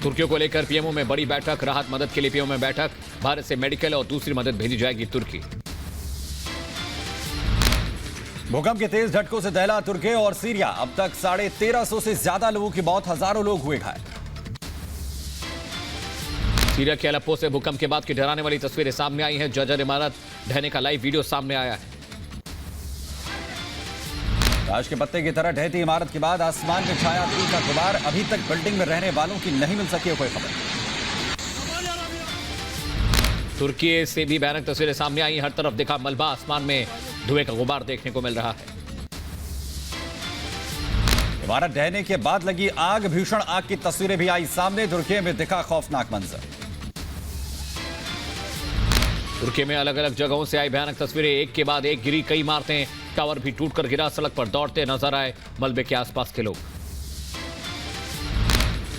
तुर्कियों को लेकर पीएमओ में बड़ी बैठक, राहत मदद के लिए पीएमओ में बैठक, भारत से मेडिकल और दूसरी मदद भेजी जाएगी तुर्की। भूकंप के तेज झटकों से दहला तुर्की और सीरिया, अब तक 1350 से ज्यादा लोगों की मौत, हजारों लोग हुए घायल। सीरिया के अलेप्पो से भूकंप के बाद की डराने वाली तस्वीरें सामने आई हैं। जर्जर इमारत ढहने का लाइव वीडियो सामने आया है। ताश के पत्ते की तरह ढहती इमारत के बाद आसमान में छाया धूल का गुबार, अभी तक बिल्डिंग में रहने वालों की नहीं मिल सकी है कोई खबर। तुर्की से भी भयानक तस्वीरें सामने आई। हर तरफ दिखा मलबा, आसमान में धुएं का गुबार देखने को मिल रहा है। इमारत ढहने के बाद लगी आग, भीषण आग की तस्वीरें भी आई सामने। तुर्की में दिखा खौफनाक मंजर। तुर्की में अलग अलग जगहों से आई भयानक तस्वीरें, एक के बाद एक गिरी कई इमारतें, टावर भी टूटकर गिरा, सड़क पर दौड़ते नजर आए मलबे के आसपास के लोग।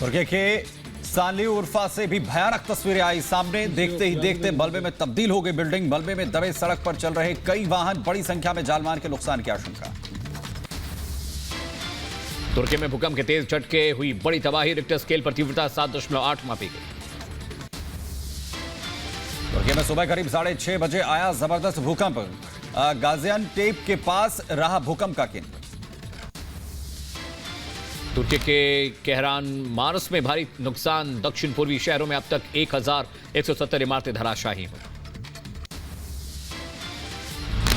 तुर्की के सानली उर्फा से भी भयानक तस्वीरें आई सामने। देखते ही देखते मलबे में तब्दील हो गई बिल्डिंग। मलबे में दबे सड़क पर चल रहे कई वाहन, बड़ी संख्या में जान माल के नुकसान की आशंका। तुर्की में भूकंप के तेज झटके, हुई बड़ी तबाही, रिक्टर स्केल पर तीव्रता 7.8 मापी गई। तुर्की में सुबह करीब 6:30 बजे आया जबरदस्त भूकंप। गाजियानटेप के पास रहा भूकंप का केंद्र। तुर्की के कहरान मारस में भारी नुकसान, दक्षिण पूर्वी शहरों में अब तक 1170 इमारतें धराशायी हुई।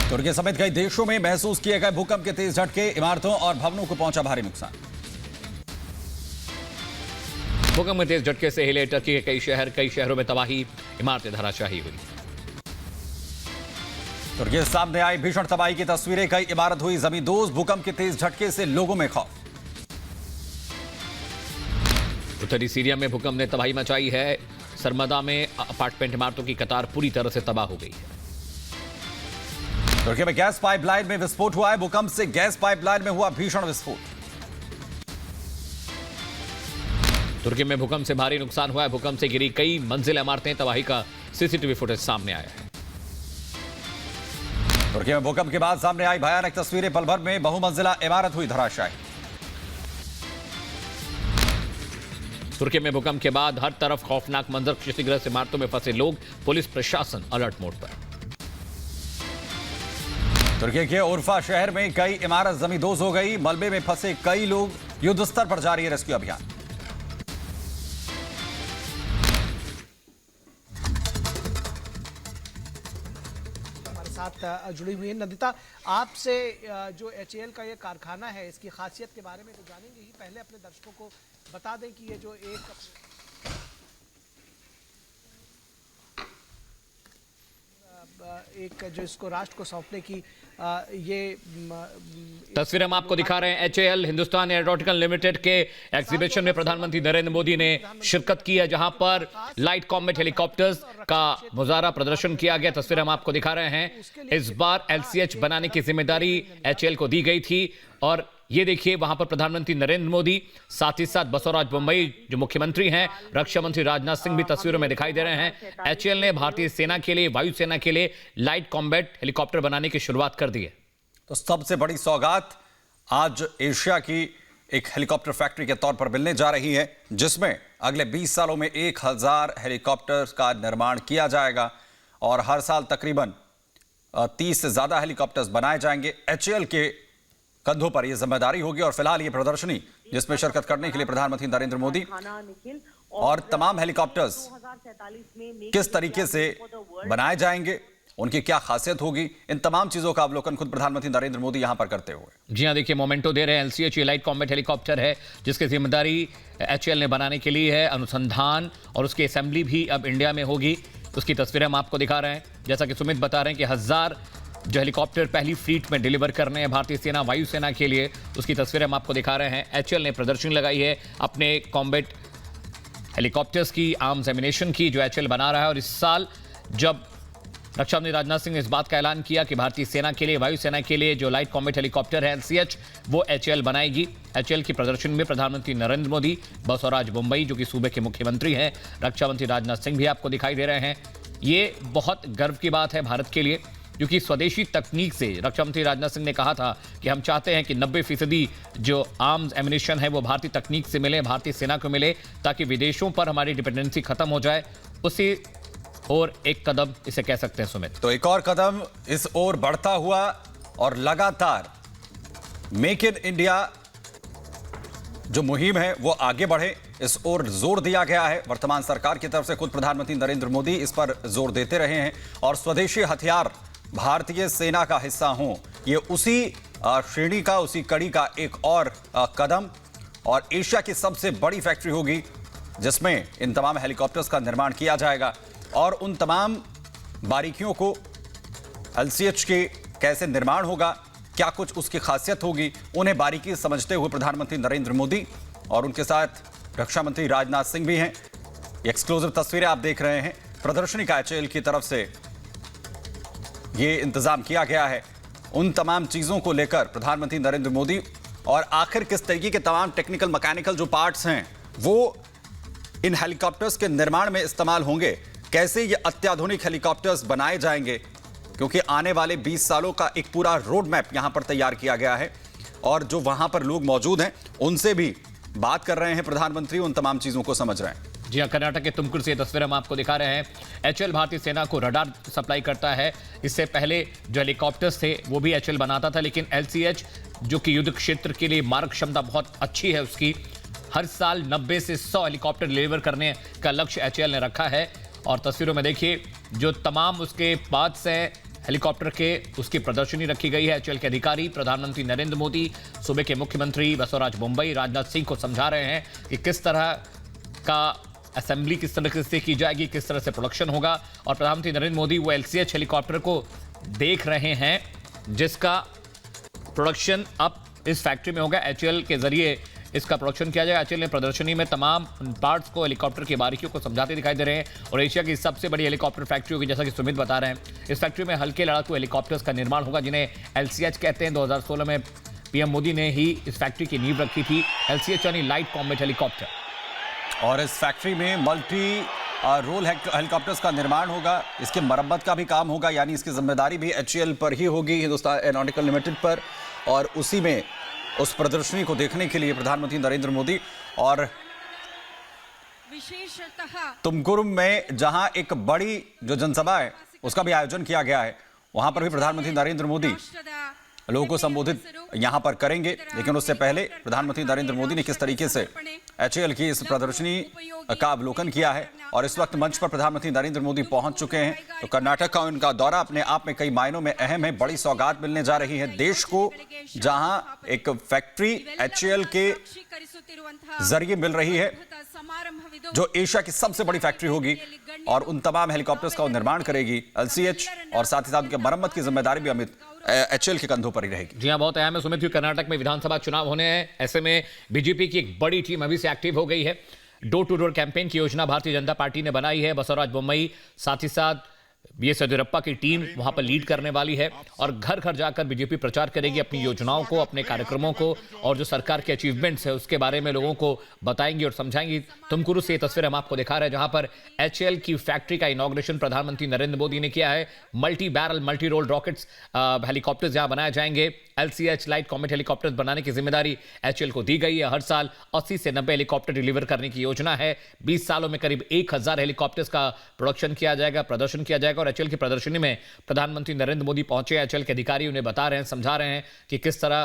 तुर्की समेत कई देशों में महसूस किए गए भूकंप के तेज झटके, इमारतों और भवनों को पहुंचा भारी नुकसान। भूकंप में तेज झटके से हिले टर्की के कई शहरों में तबाही, इमारतें धराशायी हुई। तुर्की से सामने आई भीषण तबाही की तस्वीरें, कई इमारत हुई जमींदोज। भूकंप के तेज झटके से लोगों में खौफ। उत्तरी सीरिया में भूकंप ने तबाही मचाई है। सरमदा में अपार्टमेंट इमारतों की कतार पूरी तरह से तबाह हो गई है। तुर्की में गैस पाइपलाइन में विस्फोट हुआ है। भूकंप से गैस पाइपलाइन में हुआ भीषण विस्फोट। तुर्की में भूकंप से भारी नुकसान हुआ है। भूकंप से गिरी कई मंजिल इमारतें, तबाही का सीसीटीवी फुटेज सामने आया है। तुर्की में भूकंप के बाद सामने आई भयानक तस्वीरें, पल भर में बहुमंजिला इमारत हुई धराशायी। तुर्की में भूकंप के बाद हर तरफ खौफनाक मंजर, क्षतिग्रस्त इमारतों में फंसे लोग, पुलिस प्रशासन अलर्ट मोड पर। तुर्की के उर्फा शहर में कई इमारत जमींदोज हो गई। मलबे में फंसे कई लोग, युद्ध स्तर पर जारी है रेस्क्यू अभियान। साथ जुड़ी हुई है नंदिता, आपसे जो HAL का ये कारखाना है, इसकी खासियत के बारे में तो जानेंगे ही। पहले अपने दर्शकों को बता दें कि ये जो एक जो इसको राष्ट्र को सौंपने की ये तस्वीर हम आपको दिखा रहे हैं। HAL हिंदुस्तान एरोनॉटिकल लिमिटेड के एग्जीबिशन में प्रधानमंत्री नरेंद्र मोदी ने शिरकत की है, जहां पर लाइट कॉम्बैट हेलीकॉप्टर्स का मुजाहरा प्रदर्शन किया गया। तस्वीर हम आपको दिखा रहे हैं। इस बार LCH बनाने की जिम्मेदारी HAL को दी गई थी और ये देखिए वहां पर प्रधानमंत्री नरेंद्र मोदी, साथ ही साथ बसवराज बोम्मई जो मुख्यमंत्री हैं, रक्षा मंत्री राजनाथ सिंह भी तस्वीरों में दिखाई दे रहे हैं। HAL ने भारतीय सेना के लिए, वायुसेना के लिए लाइट कॉम्बैट हेलीकॉप्टर बनाने की शुरुआत कर दी है। तो सबसे बड़ी सौगात आज एशिया की एक हेलीकॉप्टर फैक्ट्री के तौर पर मिलने जा रही है, जिसमें अगले 20 सालों में 1000 हेलीकॉप्टर्स का निर्माण किया जाएगा और हर साल तकरीबन 30 से ज्यादा हेलीकॉप्टर्स बनाए जाएंगे। HAL के कंधों पर यह जिम्मेदारी होगी और फिलहाल ये प्रदर्शनी, जिसमें शिरकत करने के लिए प्रधानमंत्री नरेंद्र मोदी और तमाम हेलीकॉप्टर्स किस तरीके से बनाए जाएंगे, उनकी क्या खासियत होगी, इन तमाम चीजों का अवलोकन खुद प्रधानमंत्री नरेंद्र मोदी यहां पर करते हुए। जी हां, देखिए मोमेंटो दे रहे हैं। LCH लाइट कॉम्बैट हेलीकॉप्टर है, जिसकी जिम्मेदारी HAL ने बनाने के लिए है। अनुसंधान और उसकी असेंबली भी अब इंडिया में होगी। उसकी तस्वीरें हम आपको दिखा रहे हैं। जैसा कि सुमित बता रहे हैं कि 1000 जो हेलीकॉप्टर पहली फ्लीट में डिलीवर करने हैं भारतीय सेना, वायुसेना के लिए, उसकी तस्वीरें हम आपको दिखा रहे हैं। HAL ने प्रदर्शनी लगाई है अपने कॉम्बैट हेलीकॉप्टर्स की, आर्म्स एमिनेशन की, जो HAL बना रहा है। और इस साल जब रक्षा मंत्री राजनाथ सिंह ने इस बात का ऐलान किया कि भारतीय सेना के लिए, वायुसेना के लिए जो लाइट कॉम्बैट हेलीकॉप्टर है LCH, वो HAL बनाएगी। HAL की प्रदर्शनी में प्रधानमंत्री नरेंद्र मोदी, बसवराज बोम्मई जो कि सूबे के मुख्यमंत्री हैं, रक्षा मंत्री राजनाथ सिंह भी आपको दिखाई दे रहे हैं। ये बहुत गर्व की बात है भारत के लिए क्योंकि स्वदेशी तकनीक से रक्षा मंत्री राजनाथ सिंह ने कहा था कि हम चाहते हैं कि 90% जो आर्म्स एमिनेशन है वो भारतीय तकनीक से मिले, भारतीय सेना को मिले, ताकि विदेशों पर हमारी डिपेंडेंसी खत्म हो जाए। उसी और एक कदम इसे कह सकते हैं सुमित। तो एक और कदम इस ओर बढ़ता हुआ और लगातार मेक इन इंडिया जो मुहिम है वो आगे बढ़े, इस ओर जोर दिया गया है। वर्तमान सरकार की तरफ से खुद प्रधानमंत्री नरेंद्र मोदी इस पर जोर देते रहे हैं और स्वदेशी हथियार भारतीय सेना का हिस्सा हों, ये उसी श्रेणी का, उसी कड़ी का एक और कदम, और एशिया की सबसे बड़ी फैक्ट्री होगी जिसमें इन तमाम हेलीकॉप्टर्स का निर्माण किया जाएगा। और उन तमाम बारीकियों को LCH के कैसे निर्माण होगा, क्या कुछ उसकी खासियत होगी, उन्हें बारीकी समझते हुए प्रधानमंत्री नरेंद्र मोदी और उनके साथ रक्षा मंत्री राजनाथ सिंह भी हैं। ये एक्सक्लूसिव तस्वीरें आप देख रहे हैं। प्रदर्शनी का HAL की तरफ से ये इंतजाम किया गया है। उन तमाम चीजों को लेकर प्रधानमंत्री नरेंद्र मोदी, और आखिर किस तरीके के तमाम टेक्निकल मैकेनिकल जो पार्ट्स हैं वो इन हेलीकॉप्टर्स के निर्माण में इस्तेमाल होंगे, कैसे ये अत्याधुनिक हेलीकॉप्टर्स बनाए जाएंगे, क्योंकि आने वाले 20 सालों का एक पूरा रोड मैप यहां पर तैयार किया गया है। और जो वहां पर लोग मौजूद हैं उनसे भी बात कर रहे हैं प्रधानमंत्री, उन तमाम चीजों को समझ रहे हैं। जी हाँ, कर्नाटक के तुमकुर से तस्वीर हम आपको दिखा रहे हैं। HAL भारतीय सेना को रडार सप्लाई करता है। इससे पहले जो हेलीकॉप्टर्स थे वो भी HAL बनाता था, लेकिन LCH जो कि युद्ध क्षेत्र के लिए मारक क्षमता बहुत अच्छी है उसकी, हर साल 90 से 100 हेलीकॉप्टर डिलीवर करने का लक्ष्य HAL ने रखा है। और तस्वीरों में देखिए जो तमाम उसके पार्ट्स हैं हेलीकॉप्टर के, उसकी प्रदर्शनी रखी गई है। HAL के अधिकारी प्रधानमंत्री नरेंद्र मोदी, सूबे के मुख्यमंत्री बसवराज बोम्मई, राजनाथ सिंह को समझा रहे हैं कि किस तरह का असेंबली किस तरह से की जाएगी, किस तरह से प्रोडक्शन होगा। और प्रधानमंत्री नरेंद्र मोदी वो LCH हेलीकॉप्टर को देख रहे हैं जिसका प्रोडक्शन अब इस फैक्ट्री में होगा। HAL के जरिए इसका प्रोडक्शन किया जाएगा। HAL ने प्रदर्शनी में तमाम पार्ट्स को, हेलीकॉप्टर की बारीकियों को समझाते दिखाई दे रहे हैं। और एशिया की सबसे बड़ी हेलीकॉप्टर फैक्ट्री होगी, जैसा कि सुमित बता रहे हैं। इस फैक्ट्री में हल्के लड़ाकू हेलीकॉप्टर्स का निर्माण होगा जिन्हें LCH कहते हैं। 2016 में PM मोदी ने ही इस फैक्ट्री की नींव रखी थी। LCH यानी लाइट कॉम्बैट हेलीकॉप्टर। और इस फैक्ट्री में मल्टी रोल हेलीकॉप्टर्स का निर्माण होगा, इसके मरम्मत का भी काम होगा, यानी इसकी जिम्मेदारी भी HAL पर ही होगी, हिंदुस्तान एरोनॉटिकल लिमिटेड पर। और उसी में उस प्रदर्शनी को देखने के लिए प्रधानमंत्री नरेंद्र मोदी और विशेषतः तुमकुर में जहां एक बड़ी जो जनसभा है उसका भी आयोजन किया गया है, वहां पर भी प्रधानमंत्री नरेंद्र मोदी लोगों को संबोधित यहां पर करेंगे। लेकिन उससे पहले प्रधानमंत्री नरेंद्र मोदी ने किस तरीके से HAL की इस प्रदर्शनी का अवलोकन किया है, और इस वक्त मंच पर प्रधानमंत्री नरेंद्र मोदी पहुंच चुके हैं। तो कर्नाटक का उनका दौरा अपने आप में कई मायनों में अहम है। बड़ी सौगात मिलने जा रही है देश को, जहां एक फैक्ट्री HAL के जरिए मिल रही है जो एशिया की सबसे बड़ी फैक्ट्री होगी, और उन तमाम हेलीकॉप्टर्स का निर्माण करेगी LCH, और साथ ही साथ उनके मरम्मत की जिम्मेदारी भी अमित HAL के कंधों पर ही रहेगी। जी हाँ, बहुत अहम है सुमित, क्योंकि कर्नाटक में विधानसभा चुनाव होने हैं। ऐसे में बीजेपी की एक बड़ी टीम अभी से एक्टिव हो गई है। डोर टू डोर कैंपेन की योजना भारतीय जनता पार्टी ने बनाई है। बसवराज बोम्मई, साथ ही साथ BS येदियुरप्पा की टीम वहां पर लीड करने वाली है, और घर घर जाकर बीजेपी प्रचार करेगी अपनी योजनाओं को, अपने कार्यक्रमों को, और जो सरकार के अचीवमेंट्स है उसके बारे में लोगों को बताएंगी और समझाएंगी। तुमकुरु से ये तस्वीर हम आपको दिखा रहे हैं जहां पर HAL की फैक्ट्री का इनॉग्रेशन प्रधानमंत्री नरेंद्र मोदी ने किया है। Multi barrel multi role rockets helicopters यहां बनाए जाएंगे। LCH लाइट कॉम्बैट हेलीकॉप्टर्स बनाने की जिम्मेदारी HAL को दी गई है। हर साल 80 से 90 हेलीकॉप्टर डिलीवर करने की योजना है। 20 सालों में करीब 1000 हेलीकॉप्टर्स का प्रोडक्शन किया जाएगा, प्रदर्शन किया जाएगा। और HAL की प्रदर्शनी में प्रधानमंत्री नरेंद्र मोदी पहुंचे। HAL के अधिकारी उन्हें बता रहे हैं, समझा रहे हैं कि किस तरह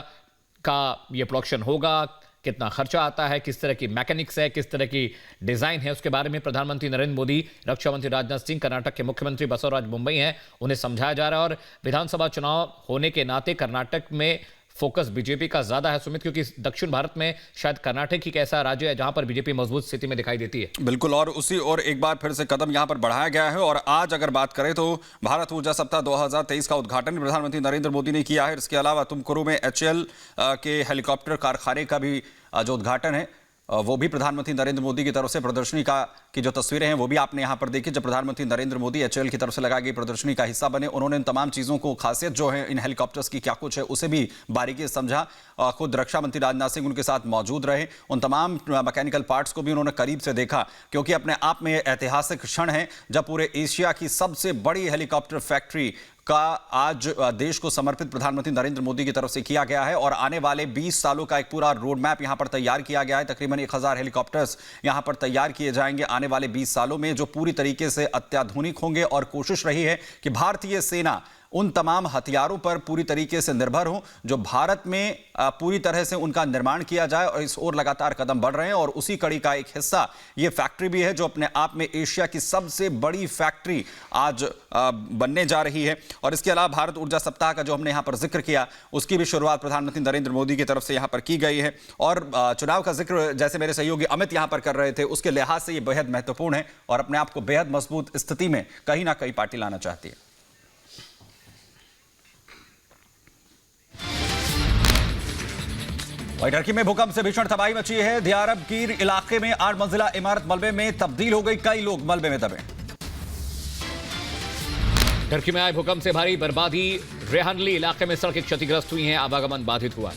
का यह प्रोडक्शन होगा, कितना खर्चा आता है, किस तरह की मैकेनिक्स है, किस तरह की डिजाइन है, उसके बारे में प्रधानमंत्री नरेंद्र मोदी, रक्षा मंत्री राजनाथ सिंह, कर्नाटक के मुख्यमंत्री बसवराज बोम्मई हैं, उन्हें समझाया जा रहा है। और विधानसभा चुनाव होने के नाते कर्नाटक में फोकस बीजेपी का ज्यादा है सुमित, क्योंकि दक्षिण भारत में शायद कर्नाटक ही एक ऐसा राज्य है जहां पर बीजेपी मजबूत स्थिति में दिखाई देती है। बिल्कुल, और उसी और एक बार फिर से कदम यहां पर बढ़ाया गया है। और आज अगर बात करें तो भारत ऊर्जा सप्ताह 2023 का उद्घाटन प्रधानमंत्री नरेंद्र मोदी ने किया है। इसके अलावा तुमकुरु में HAL के हेलीकॉप्टर कारखाने का भी जो उद्घाटन है वो भी प्रधानमंत्री नरेंद्र मोदी की तरफ से प्रदर्शनी की जो तस्वीरें हैं वो भी आपने यहां पर देखी। जब प्रधानमंत्री नरेंद्र मोदी HAL की तरफ से लगाई गई प्रदर्शनी का हिस्सा बने, उन्होंने इन तमाम चीज़ों को, खासियत जो है इन हेलीकॉप्टर्स की क्या कुछ है, उसे भी बारीकी से समझा। खुद रक्षा मंत्री राजनाथ सिंह उनके साथ मौजूद रहे। उन तमाम मैकेनिकल पार्ट्स को भी उन्होंने करीब से देखा, क्योंकि अपने आप में ऐतिहासिक क्षण है जब पूरे एशिया की सबसे बड़ी हेलीकॉप्टर फैक्ट्री का आज देश को समर्पित प्रधानमंत्री नरेंद्र मोदी की तरफ से किया गया है और आने वाले 20 सालों का एक पूरा रोड मैप यहां पर तैयार किया गया है। तकरीबन 1000 हेलीकॉप्टर्स यहां पर तैयार किए जाएंगे आने वाले 20 सालों में, जो पूरी तरीके से अत्याधुनिक होंगे और कोशिश रही है कि भारतीय सेना उन तमाम हथियारों पर पूरी तरीके से निर्भर हो जो भारत में पूरी तरह से उनका निर्माण किया जाए, और इस ओर लगातार कदम बढ़ रहे हैं। और उसी कड़ी का एक हिस्सा ये फैक्ट्री भी है जो अपने आप में एशिया की सबसे बड़ी फैक्ट्री आज बनने जा रही है। और इसके अलावा भारत ऊर्जा सप्ताह का जो हमने यहां पर जिक्र किया, उसकी भी शुरुआत प्रधानमंत्री नरेंद्र मोदी की तरफ से यहां पर की गई है। और चुनाव का जिक्र जैसे मेरे सहयोगी अमित यहां पर कर रहे थे, उसके लिहाज से यह बेहद महत्वपूर्ण है और अपने आप को बेहद मजबूत स्थिति में कहीं ना कहीं पार्टी लाना चाहती है। वहीं टर्की में भूकंप से भीषण तबाही मची है। दियारबकीर इलाके में 8 मंजिला इमारत मलबे में तब्दील हो गई, कई लोग मलबे में दबे। टर्की में आए भूकंप से भारी बर्बादी, रेहानली इलाके में सड़कें क्षतिग्रस्त हुई हैं, आवागमन बाधित हुआ।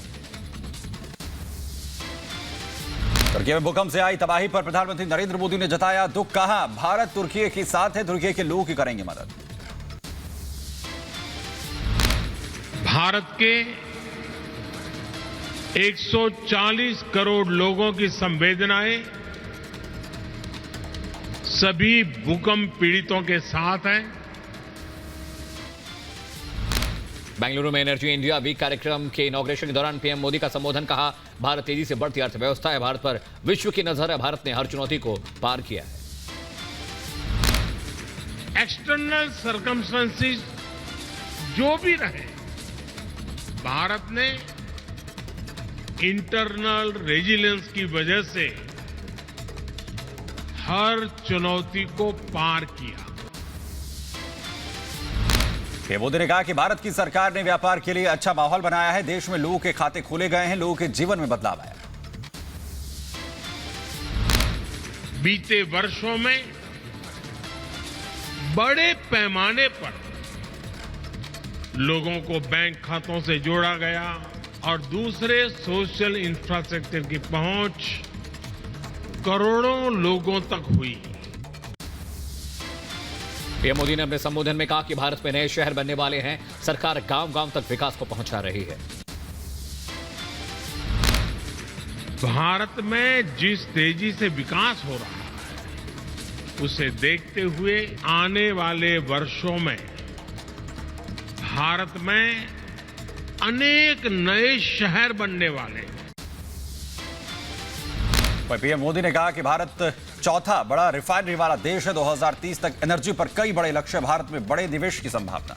तुर्की में भूकंप से आई तबाही पर प्रधानमंत्री नरेंद्र मोदी ने जताया दुख, कहा भारत तुर्की के साथ है, तुर्की के लोग ही करेंगे मदद। भारत के 140 करोड़ लोगों की संवेदनाएं सभी भूकंप पीड़ितों के साथ हैं। बेंगलुरु में एनर्जी इंडिया वीक कार्यक्रम के इनॉग्रेशन के दौरान पीएम मोदी का संबोधन, कहा भारत तेजी से बढ़ती अर्थव्यवस्था है, भारत पर विश्व की नजर है, भारत ने हर चुनौती को पार किया है। एक्सटर्नल सर्कमस्टेंसेस जो भी रहे, भारत ने इंटरनल रेजिलियंस की वजह से हर चुनौती को पार किया। मोदी ने कहा कि भारत की सरकार ने व्यापार के लिए अच्छा माहौल बनाया है, देश में लोगों के खाते खोले गए हैं, लोगों के जीवन में बदलाव आया। बीते वर्षों में बड़े पैमाने पर लोगों को बैंक खातों से जोड़ा गया और दूसरे सोशल इंफ्रास्ट्रक्चर की पहुंच करोड़ों लोगों तक हुई। पीएम मोदी ने अपने संबोधन में कहा कि भारत में नए शहर बनने वाले हैं, सरकार गांव-गांव तक विकास को पहुंचा रही है। भारत में जिस तेजी से विकास हो रहा है, उसे देखते हुए आने वाले वर्षों में भारत में अनेक नए शहर बनने वाले हैं। पीएम मोदी ने कहा कि भारत चौथा बड़ा रिफाइनरी वाला देश है, 2030 तक एनर्जी पर कई बड़े लक्ष्य, भारत में बड़े निवेश की संभावना।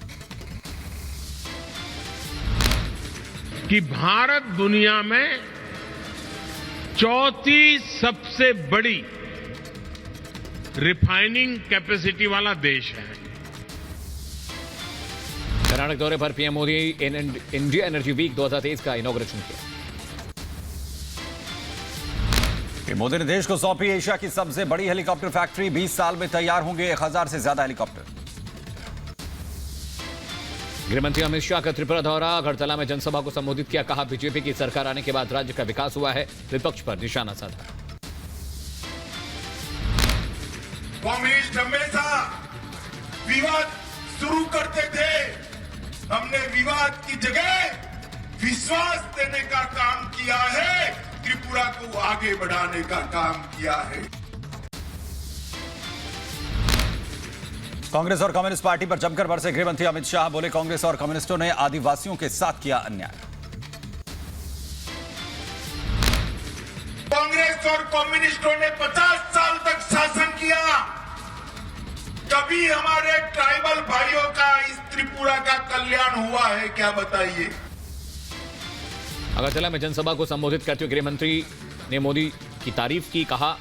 कि भारत दुनिया में चौथी सबसे बड़ी रिफाइनिंग कैपेसिटी वाला देश है। कर्नाटक दौरे पर PM Modi India energy week 2023 का इनॉग्रेशन किया। मोदी ने देश को सौंपी एशिया की सबसे बड़ी हेलीकॉप्टर फैक्ट्री, 20 साल में तैयार होंगे 1000 से ज्यादा हेलीकॉप्टर। गृहमंत्री अमित शाह का त्रिपुरा दौरा, अगरतला में जनसभा को संबोधित किया, कहा बीजेपी की सरकार आने के बाद राज्य का विकास हुआ है, विपक्ष पर निशाना साधा। कम्युनिस्ट हमेशा विवाद शुरू करते थे, हमने विवाद की जगह विश्वास देने का काम किया है, त्रिपुरा को आगे बढ़ाने का काम किया है। कांग्रेस और कम्युनिस्ट पार्टी पर जमकर बरसे गृहमंत्री अमित शाह, बोले कांग्रेस और कम्युनिस्टों ने आदिवासियों के साथ किया अन्याय। कांग्रेस और कम्युनिस्टों ने 50 साल तक शासन किया, कभी हमारे ट्राइबल भाइयों का इस त्रिपुरा का कल्याण हुआ है क्या, बताइए। अगरतला में जनसभा को संबोधित करते हुए गृहमंत्री ने मोदी की तारीफ की, कहा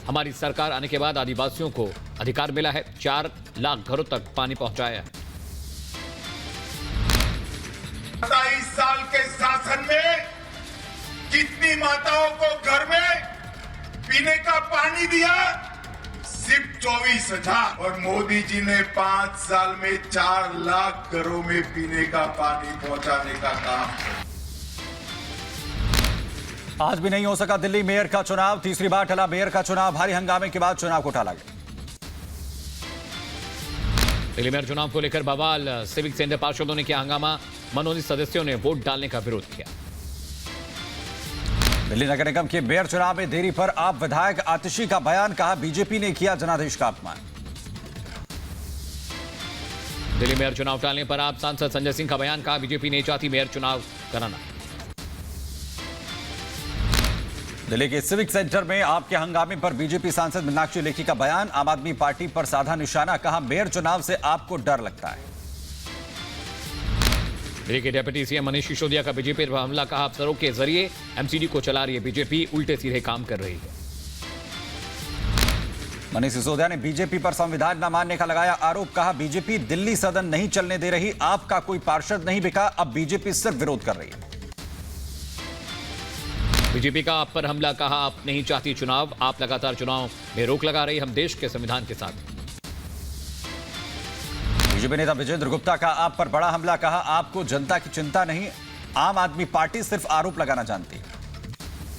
हमारी सरकार आने के बाद आदिवासियों को अधिकार मिला है, 4 लाख घरों तक पानी पहुंचाया है। 27 साल के शासन में कितनी माताओं को घर में पीने का पानी दिया? सिर्फ 24,000। और मोदी जी ने 5 साल में 4 लाख घरों में पीने का पानी पहुंचाने का काम किया। आज भी नहीं हो सका दिल्ली मेयर का चुनाव, तीसरी बार टला मेयर का चुनाव, भारी हंगामे के बाद चुनाव को टाला गया। दिल्ली मेयर चुनाव को लेकर बवाल, सिविक सेंटर पार्षदों ने किया हंगामा, मनोनीत सदस्यों ने वोट डालने का विरोध किया। दिल्ली नगर निगम के मेयर चुनाव में देरी पर आप विधायक आतिशी का बयान, कहा बीजेपी ने किया जनादेश का अपमान। दिल्ली मेयर चुनाव टालने पर आप सांसद संजय सिंह का बयान, कहा बीजेपी नहीं चाहती मेयर चुनाव कराना। दिल्ली के सिविक सेंटर में आपके हंगामे पर बीजेपी सांसद मीनाक्षी लेखी का बयान, आम आदमी पार्टी पर साधा निशाना, कहा मेयर चुनाव से आपको डर लगता है। दिल्ली के डिप्टी सीएम मनीष सिसोदिया का बीजेपी पर हमला, कहा अफसरों के जरिए एमसीडी को चला रही है बीजेपी, उल्टे सीधे काम कर रही है। मनीष सिसोदिया ने बीजेपी पर संविधान न मानने का लगाया आरोप, कहा बीजेपी दिल्ली सदन नहीं चलने दे रही, आपका कोई पार्षद नहीं बिका, अब बीजेपी सिर्फ विरोध कर रही है। बीजेपी का आप पर हमला, कहा आप नहीं चाहती चुनाव, आप लगातार चुनाव में रोक लगा रही, हम देश के संविधान के साथ। बीजेपी नेता विजेंद्र गुप्ता का आप पर बड़ा हमला, कहा आपको जनता की चिंता नहीं, आम आदमी पार्टी सिर्फ आरोप लगाना जानती है।